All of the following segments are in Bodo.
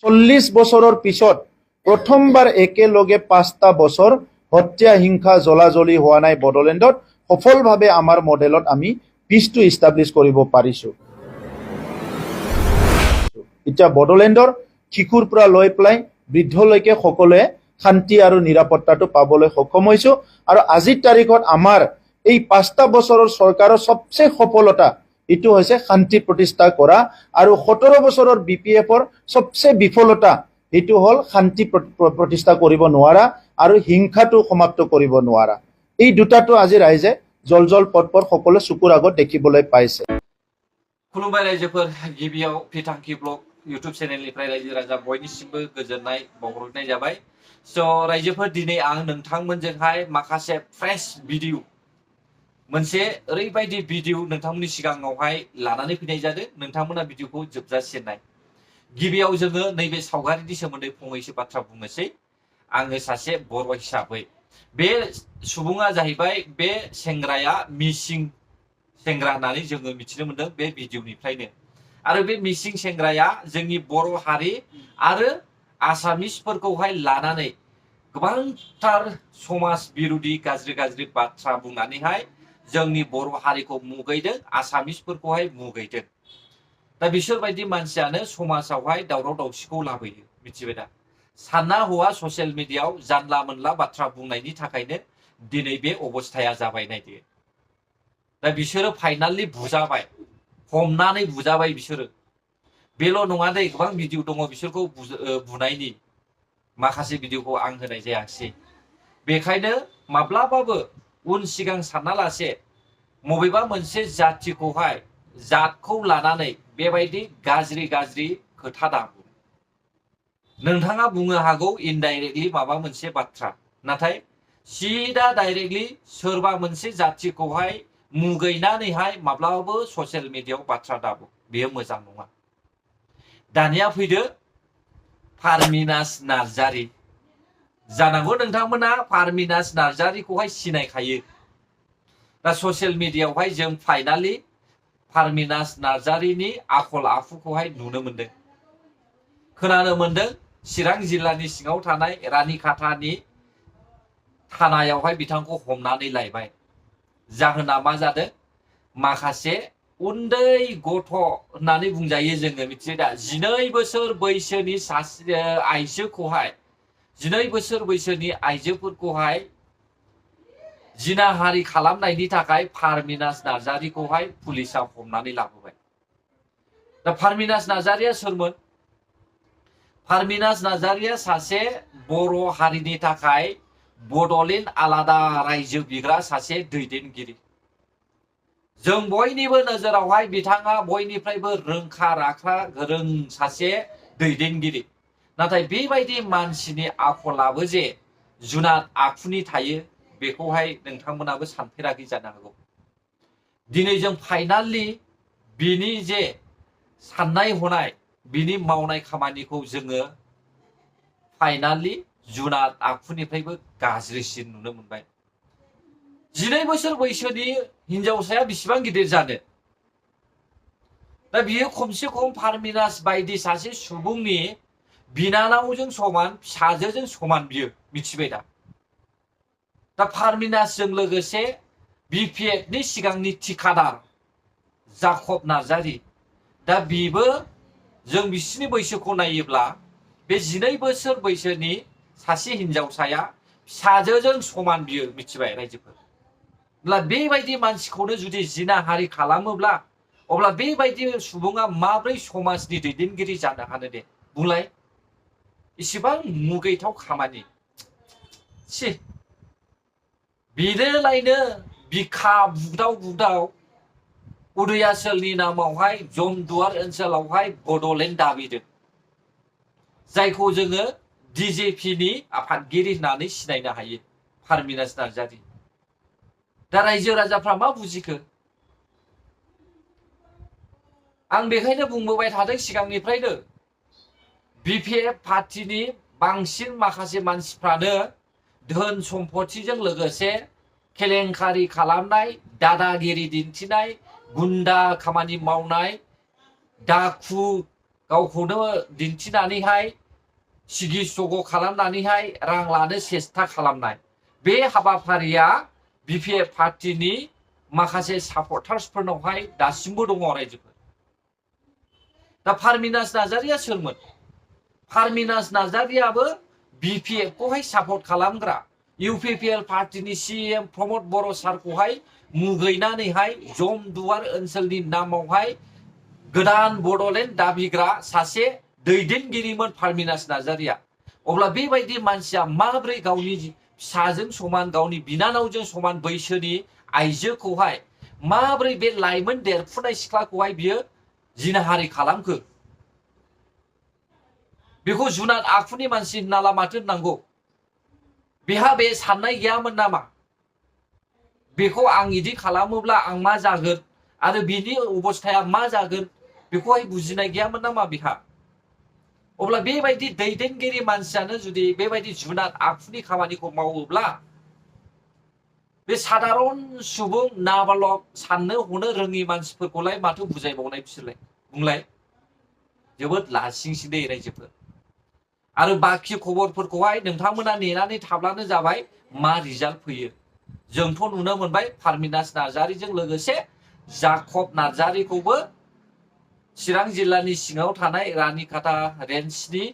40 বছৰৰ পিছত প্ৰথমবাৰ একেলগে 5টা বছৰ হত্যা হিংসা জ্বলাজ্বলি হোৱা নাই বড়োলেণ্ডত সফলভাৱে আমাৰ মডেলত আমি পিছটো ইষ্টাব্লিছ কৰিব পাৰিছো। এতিয়া বড়োলেণ্ডৰ শিশুৰ পৰা লৈ পেলাই বৃদ্ধলৈকে সকলোৱে শান্তি আৰু নিৰাপত্তাটো পাবলৈ সক্ষম হৈছো। আৰু আজিৰ তাৰিখত আমাৰ এই 5টা বছৰৰ চৰকাৰৰ সবচে সফলতা এটো হৈছে শান্তি প্ৰতিষ্ঠা কৰা, আৰু 17 বছৰৰ BPFৰ সবচে বিফলতা এটো হল শান্তি প্ৰতিষ্ঠা কৰিব নোৱাৰা আৰু হিংসাটো সমাপ্ত কৰিব নোৱাৰা। এই দুটাটো আজি ৰাইজে জল পটপট সকলো চকুৰ আগত দেখিবলৈ পাইছে। खुलुमबाय रायजोफोर, गिबियाव फिथांखि ब्लग YouTube चेनेलनिफ्राय रायजो राजा बयनिसिमबो गोजोननाय बावहरनाय जाबाय। स' रायजोफोर, दिनै आं नोंथांमोनजोंहाय माखासे फ्रेश भिडिअ मोनसे ओरैबायदि भिडिअ नोंथांमोननि सिगाङावहाय लानानै फैनाय जादों। नोंथांमोना भिडिअखौ जोबजासिम नाय। गिबियाव जोङो नैबे सावगारिनि सोमोन्दै फंनैसो बाथ्रा बुंनोसै। आङो सासे बर' हिसाबै बे सुबुङा जाहैबाय, बे सेंग्राया मिसिं सेंग्रा होननानै जोङो मिथिनो मोनदों बे भिडिअनिफ्रायनो। आरो बे मिसिं सेंग्राया जोंनि बर' हारि आरो आसामिसफोरखौहाय लानानै गोबांथार समाज बिरोधी गाज्रि बाथ्रा बुंनानैहाय जोंनि बर' हारिखौ मुगैदों, आसामिसफोरखौहाय मुगैदों। दा बिसोरबायदि मानसियानो समाजावहाय दावराव दावसिखौ लाबोयो, मिथिबाय दा। सानना हौवा ससियेल मिडियायाव जानला मोनला बाथ्रा बुंनायनि थाखायनो दिनै बे अबस्थाया जाबाय नायदो। दा बिसोरो फाइनालि बुजाबाय, हमनानै बुजाबाय बिसोरो। बेल' नङा दे, गोबां भिडिअ दङ बिसोरखौ बुनायनि। माखासे भिडिअखौ आं होनाय जायाखिसै। बेखायनो माब्लाबाबो उन सिगां सानना लासे मबेबा मोनसे जाथिखौहाय जातखौ लानानै बेबायदि गाज्रि खोथा दा बुं। नोंथाङा बुंनो हागौ इनडाइरेक्टलि माबा मोनसे बाथ्रा, नाथाय सिदा डाइरेक्टलि सोरबा मोनसे जाथिखौहाय मुगैनानैहाय माब्लाबाबो ससियेल मिडियायाव बाथ्रा दाबु, बेयो मोजां नङा। दानिया फैदो पारमिनास नार्जारी। जानांगौ नोंथांमोना पारमिनास नार्जारीखौहाय सिनायखायो। दा ससियेल मिडियायावहाय जों फाइनालि पारमिनास नार्जारीनि आखल आखुखौहाय नुनो मोनदों। खोनानो मोनदों चिरां जिल्लानि सिङाव थानाय रानिखाथानि थानायावहाय बिथांखौ हमनानै लायबाय। जाहोना मा जादों? माखासे उन्दै गथ' होननानै बुंजायो जोङो, मिथियो दा। 12 बोसोर बैसोनि सासे आइजोखौहाय, 12 बोसोर बैसोनि आइजोफोरखौहाय जिनाहारि खालामनायनि थाखाय पारमिनास नार्जारीखौहाय पुलिसा हमनानै लाबोबाय। दा पारमिनास नार्जारीया सोरमोन? पारमिनास नार्जारीया सासे बर' हारिनि थाखाय बड'लेण्ड आलादा रायजो बिग्रा सासे दैदेनगिरि। जों बयनिबो नोजोरावहाय बिथाङा बयनिफ्रायबो रोंखा राखा गोरों सासे दैदेनगिरि। नाथाय बेबायदि मानसिनि आखलाबो जे जुनाद आखुनि थायो, बेखौहाय नोंथांमोनाबो सानफेराखै जानो हागौ। दिनै जों फाइनालि बिनि जे साननाय हनाय, बिनि मावनाय खामानिखौ जोङो फाइनालि जुनाद आखुनिफ्रायबो गाज्रिसिन नुनो मोनबाय। 12 बोसोर बैसोनि हिनजावसाया बेसेबां गिदिर जानो? दा बियो खमसे खम पारमिनास बायदि सासे सुबुंनि बिनानावजों समान, फिसाजोजों समान बियो, मिथिबाय दा। दा पारमिनासजों लोगोसे BPFनि सिगांनि थिखादार जाकब नार्जारी, दा बिबो जों बिसिनि बैसोखौ नायोब्ला बे 12 बोसोर बैसोनि सासे हिनजावसाया फिसाजोजों समान बियो, मिथिबाय रायजोफोर। अब्ला बेबायदि मानसिखौनो जुदि जिनाहारि खालामोब्ला, अब्ला बेबायदि सुबुङा माब्रै समाजनि दैदेनगिरि जानो हानो दे बुंलाय? इसेबां मुगैथाव खामानि। छी, बेनोलायनो बिखा बुग्दाव उदयाचलनि नामावहाय जमदुवार ओनसोलावहाय बड'लेण्ड दाबिदों, जायखौ जोङो DJPनि आफादगिरि होननानै सिनायनो हायो, पारमिनास नार्जारी। दा रायजो राजाफ्रा मा बुजिखो? आं बेखायनो बुंबोबाय थादों सिगांनिफ्रायनो, BPF पार्टिनि बांसिन माखासे मानसिफ्रानो धोन सम्पथिजों लोगोसे केलेंकारि खालामनाय, दादागिरि दिन्थिनाय, गुन्दा खामानि मावनाय, डाकु गावखौनो दिन्थिनानैहाय सिगि सग' खालामनानैहाय रां लानो सेस्था खालामनाय बे हाबाफारिया बिपिएफ पार्टिनि माखासे सापर्टार्सफोरनावहाय दासिमबो दङ रायजोफोर। दा पारमिनास नार्जारिया सोरमोन? पारमिनास नार्जारियाबो बिपिएफ खौहाय सापर्ट खालामग्रा इउपिपिएल पार्टिनि सीएम प्रमद बर' सारखौहाय मुगैनानैहाय जमदुवार ओनसोलनि नामावहाय गोदान बड'लेण्ड दाबिग्रा सासे दैदेनगिरिमोन पारमिनास नार्जारिया। अब्ला बेबायदि मानसिया माब्रै गावनि फिसाजों समान गावनि बिनानावजों समान बैसोनि आइजोखौहाय माब्रै बे लाइमोन देरफुनाय सिख्लाखौहाय बियो जिनाहारि खालामखो? बेखौ जुनाद आखुनि मानसि होनना माथो होननांगौ? बेहा बे साननाय गैयामोन नामा? बेखौ आं इदि खालामोब्ला आं मा जागोन आरो बिनि अबस्थाया मा जागोन बेखौहाय बुजिनाय गैयामोन नामा बिहा? अब्ला बेबायदि दैदेनगिरि मानसियानो जुदि बेबायदि जुनाद आखुनि खामानिखौ मावोब्ला बे साधारन सुबुं नाबालक साननो हनो रोङि मानसिफोरखौलाय माथो बुजायबावनाय बिसोरलाय बुंलाय? जोबोद लासिंसिं दै रायजोफोर। आरो बाखि खबरफोरखौहाय नोंथांमोना नेनानै थाब्लानो जाबाय मा रिजाल्ट फैयो। जोंथ' नुनो मोनबाय पारमिनास नार्जारिजों लोगोसे जाकब नार्जारिखौबो चिरां जिल्लानि सिङाव थानाय रानिखाता रेन्जनि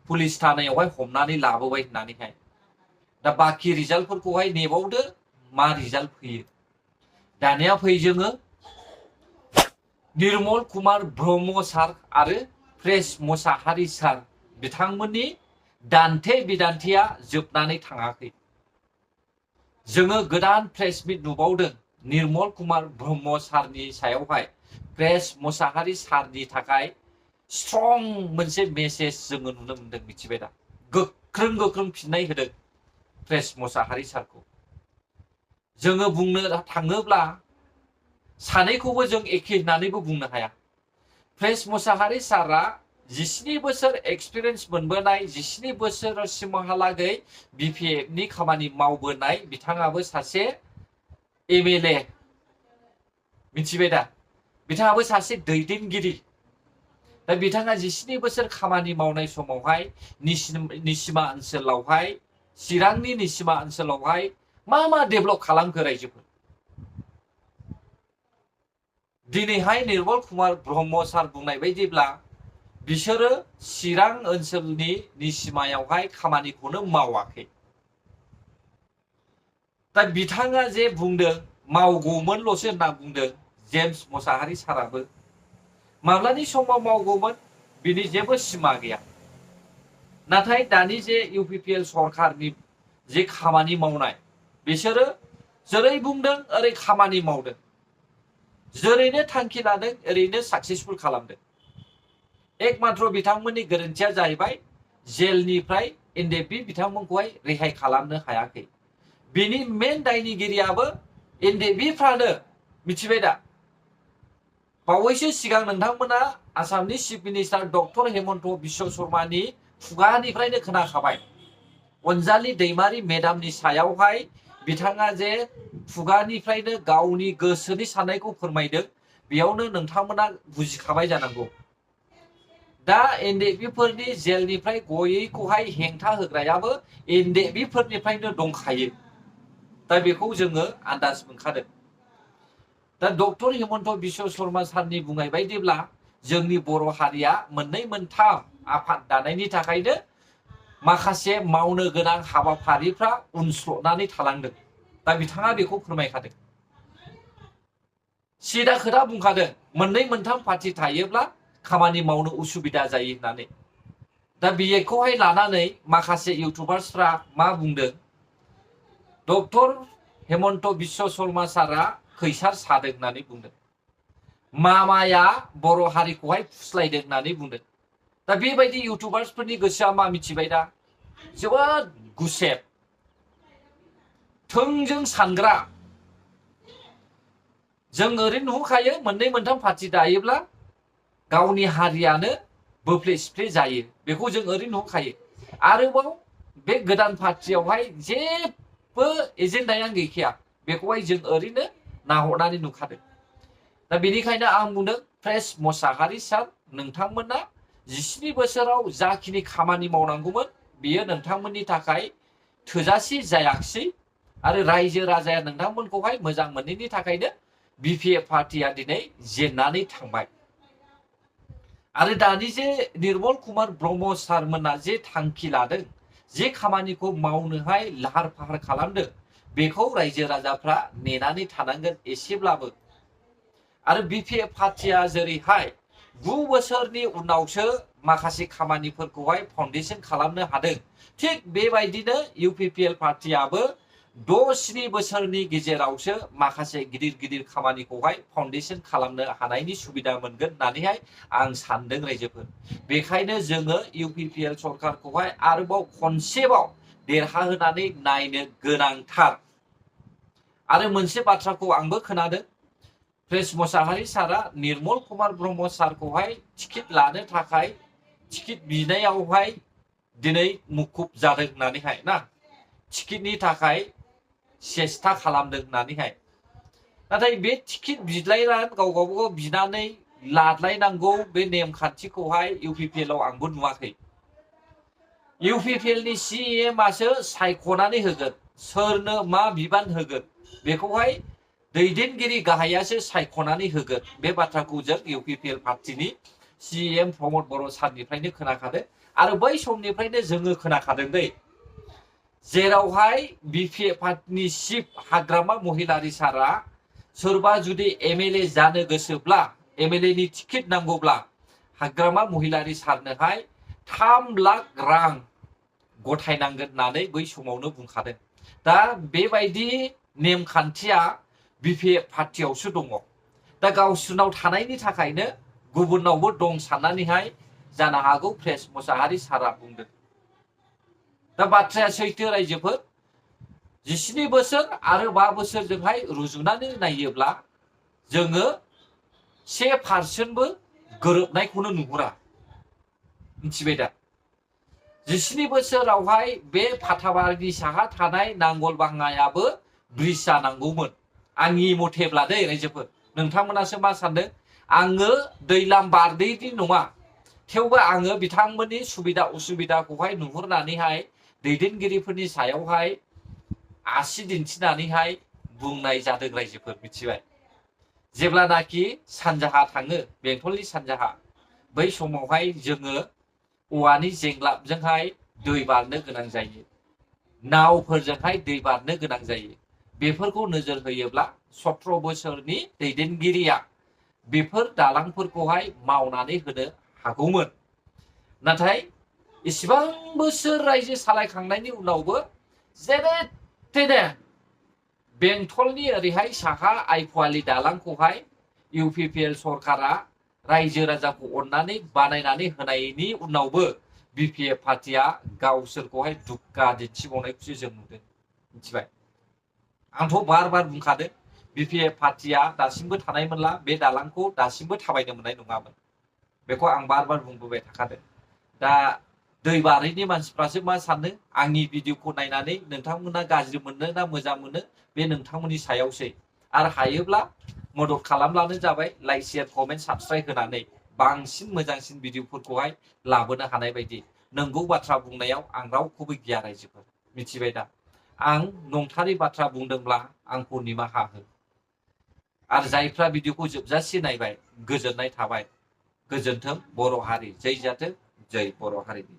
पुलिस थानायावहाय हमनानै लाबोबाय होननानैहाय। दा बाखि रिजाल्टफोरखौहाय नेबावदो मा रिजाल्ट फैयो। दानिया फै जोङो निर्मल कुमार ब्रह्म सार आरो प्रेस मोसाहारि सार बिथांमोननि दान्थे बिदान्थेया जोबनानै थाङाखै। जोङो गोदान प्रेस मिट नुबावदों निर्मल कुमार ब्रह्म सारनि सायावहाय प्रेस मोसाहारि सारनि थाखाय स्ट्रं मोनसे मेसेज जोङो नुनो मोनदों। मिथिबाय दा? गोख्रों फिननाय होदों प्रेस मोसाहारि सारखौ। जोङो बुंनो थाङोब्ला सानैखौबो जों एखे होननानैबो बुंनो हाया। प्रेस मोसाहारि सारा 17 बोसोर एक्सपिरियेन्स मोनबोनाय 17 बोसोरसिमहालागै बिपिएफनि खामानि मावबोनाय बिथाङाबो सासे एमएलए। मिथिबाय दा? बिथाङाबो सासे दैदेनगिरि। दा बिथाङा 17 बोसोर खामानि मावनाय समावहाय निसिमा ओनसोलावहाय चिरांनि निसिमा ओनसोलावहाय मा डेभेलप खालामखो रायजोफोर? दिनैहाय निर्मल कुमार ब्रह्म सार बुंनाय बायदिब्ला बिसोरो चिरां ओनसोलनि निसिमायावहाय खामानिखौनो मावाखै। दा बिथाङा जे बुंदों मावगौमोनल'सो होनना बुंदों जेम्स मोसाहारि साराबो। माब्लानि समाव मावगौमोन बिनि जेबो सिमा गैया। नाथाय दानि जे इउपिपिएल सरकारनि जे खामानि मावनाय बिसोरो जेरै बुंदों ओरै खामानि मावदों। जेरैनो थांखि लादों ओरैनो साक्सेसफुल खालामदों। एकमात्र बिथांमोननि गोरोन्थिया जाहैबाय जेलनिफ्राय एनडिएफबि बिथांमोनखौहाय रेहाय खालामनो हायाखै। बिनि मेन दायनिगिरियाबो एनडिएफबिफ्रानो। मिथिबाय दा? बावैसो सिगां नोंथांमोना आसामनि chief minister doctor Himanta Biswa शर्मानि खुगानिफ्रायनो खोनाखाबाय अनजालि दैमारि मेडामनि सायावहाय बिथाङा जे खुगानिफ्रायनो गावनि गोसोनि साननायखौ फोरमायदों। बेयावनो नोंथांमोना बुजिखाबाय जानांगौ। दा एनडिएफबिफोरनि जेलनिफ्राय गयैखौहाय हेंथा होग्रायाबो एनडिएफबिफोरनिफ्रायनो दंखायो। दा बेखौ जोङो आन्दाज मोनखादों। दा डक्टर हेमन्त बिश्व शर्मा सारनि बुंनाय बायदिब्ला जोंनि बर' हारिया मोननै मोनथाम आफाद दानायनि थाखायनो माखासे मावनो गोनां हाबाफारिफ्रा उनस्ल'नानै थालांदों। दा बिथाङा बेखौ फोरमायखादों। सिदा खोथा बुंखादों मोननै मोनथाम पार्टि थायोब्ला खामानि मावनो उसुबिदा जायो होननानै। दा बेखौहाय लानानै माखासे इउटुबार्सफ्रा मा बुंदों? डक्टर हेमन्त बिश्व शर्मा सारा खैसार सादों होननानै बुंदों। मामाया बर' हारिखौहाय फुस्लायदों होननानै बुंदों। दा बेबायदि इउटुबार्सफोरनि गोसोआ मा मिथिबाय दा? जोबोद गुसेब थोंजों सानग्रा। जों ओरैनो नुखायो मोननै मोनथाम पार्टि दायोब्ला गावनि हारियानो बोफ्ले सिफ्ले जायो। बेखौ जों ओरैनो नुखायो। आरोबाव बे गोदान पार्टियावहाय जेबो एजेन्डायानो गैखाया। बेखौहाय जों ओरैनो नाहरनानै नुखादों। दा बेनिखायनो आं बुंदों प्रेस मोसाहारि सार नोंथांमोना 17 बोसोराव जाखिनि खामानि मावनांगौमोन बियो नोंथांमोननि थाखाय थोजासे जायाखिसै आरो रायजो राजाया नोंथांमोनखौहाय मोजां मोनैनि थाखायनो बिपिएफ पार्टिया दिनै जेननानै थांबाय आरो दानि जे निर्मल कुमार ब्रह्म सारमोना जे थांखि लादों जे खामानिखौ मावनोहाय लाहार फाहार खालामदों बेखौ रायजो राजाफ्रा नेनानै थानांगोन एसेब्लाबो आरो बिपिएफ पार्टिया जेरैहाय 9 बोसोरनि उनावसो माखासे खामानिफोरखौहाय फाउन्डेसन खालामनो हादों थिग बेबायदिनो इउपिपिएल पार्टियाबो 6-7 बोसोरनि गेजेरावसो माखासे गिदिर गिदिर खामानिखौहाय फाउन्डेसन खालामनो हानायनि सुबिदा मोनगोन होननानैहाय आं सानदों रायजोफोर बेखायनो जोङो इउपिपिएल सरकारखौहाय आरोबाव खनसेबाव देरहाहोनानै नायनो गोनांथार आरो मोनसे बाथ्राखौ आंबो खोनादों प्रेस मोसाहारि सारा निर्मल कुमार ब्रह्म सारखौहाय टिकेट लानो थाखाय टिकेट बिनायावहाय दिनै मुखुब जादों होननानैहाय ना टिकेटनि थाखाय सेस्था खालामदों होननानैहाय नाथाय बे टिकेट बिलायनानै गाव बिनानै लादलायनांगौ बे नेमखान्थिखौहाय इउपिपिएलआव आंबो नुवाखै इउपिपिएलनि सिएम आसो सायख'नानै होगोन सोरनो मा बिबान होगोन बेखौहाय दैदेनगिरि गाहायासो सायख'नानै होगोन बे बाथ्राखौ जों इउपिपिएल पार्टिनि सिएम प्रमद बर' सारनिफ्रायनो खोनाखादों आरो बै समनिफ्रायनो जोङो खोनाखादों दै जेरावहाय बिपिएफ पार्टिनि चिफ हाग्रामा महिलारि सारा सोरबा जुदि एमएलए जानो गोसोब्ला एमएलए नि टिकेट नांगौब्ला हाग्रामा महिलारि सारनोहाय 3 लाख रां गथायनांगोन होननानै बै समावनो बुंखादों दा बेबायदि नेमखान्थिया बिपिएफ पार्टियावसो दङ दा गावसोरनाव थानायनि थाखायनो गुबुनावबो दं साननानैहाय जानो हागौ प्रेस मोसाहारि सारा बुंदों दा बाथ्राया सैथो रायजोफोर 17 बोसोर आरो 5 बोसोरजोंहाय रुजुनानै नायोब्ला जोङो 1% बो गोरोबनायखौनो नुहुरा मिथिबाय दा 17 बोसोरावहाय बे फाथाबारिनि साहा थानाय नांगलबाङायाबो ब्रिज जानांगौमोन आंनि मथेब्ला दै रायजोफोर नोंथांमोनासो मा सानदों आङो दैलाम बारदैनि नङा थेवबो आङो बिथांमोननि सुबिदा उसुबिदाखौहाय नुहुरनानैहाय दैदेनगिरिफोरनि सायावहाय आसि दिन्थिनानैहाय बुंनाय जादों रायजोफोर मिथिबाय जेब्लानाखि सानजाहा थाङो बेंटलनि सानजाहा बै समावहाय जोङो औवानि जेंलाबजोंहाय दै बारनो गोनां जायो नावफोरजोंहाय दै बारनो गोनां जायो बेफोरखौ नोजोर होयोब्ला 17 बोसोरनि दैदेनगिरिया बेफोर दालांफोरखौहाय मावनानै होनो हागौमोन नाथाय इसिबां बोसोर रायजो सालायखांनायनि उनावबो जेने तेने बेंटलनि ओरैहाय साहा आइफवालि दालांखौहाय इउपिपिएल सरकारा रायजो राजाखौ अननानै बानायनानै होनायनि उनावबो बिपिएफ पार्टिया गावसोरखौहाय दुग्गा दिन्थिबावनायखौसो जों नुदों मिथिबाय आंथ' बार बुंखादों बिपिएफ पार्टिया दासिमबो थानायमोनला बे दालांखौ दासिमबो थाबायनो मोननाय नङामोन बेखौ आं बार बुंबोबाय थाखादों दा दै बारैनि मानसिफ्रासो मा सानो आंनि भिडिअखौ नायनानै नोंथांमोना गाज्रि मोनो ना मोजां मोनो बे नोंथांमोननि सायावसै आरो हायोब्ला मदद खालामब्लानो जाबाय लाइक शेयार कमेन्ट साबस्क्राइब होनानै बांसिन मोजांसिन भिडिअफोरखौहाय लाबोनो हानाय बायदि नंगौ बाथ्रा बुंनायाव आं रावखौबो गिया रायजोफोर मिथिबाय दा आं नंथारै बाथ्रा बुंदोंब्ला आंखौ निमाहा हो आरो जायफ्रा भिडिअखौ जोबजासे नायबाय गोजोननाय थाबाय गोजोन्थों बर' हारि जै जाथों जै बर' हारिनि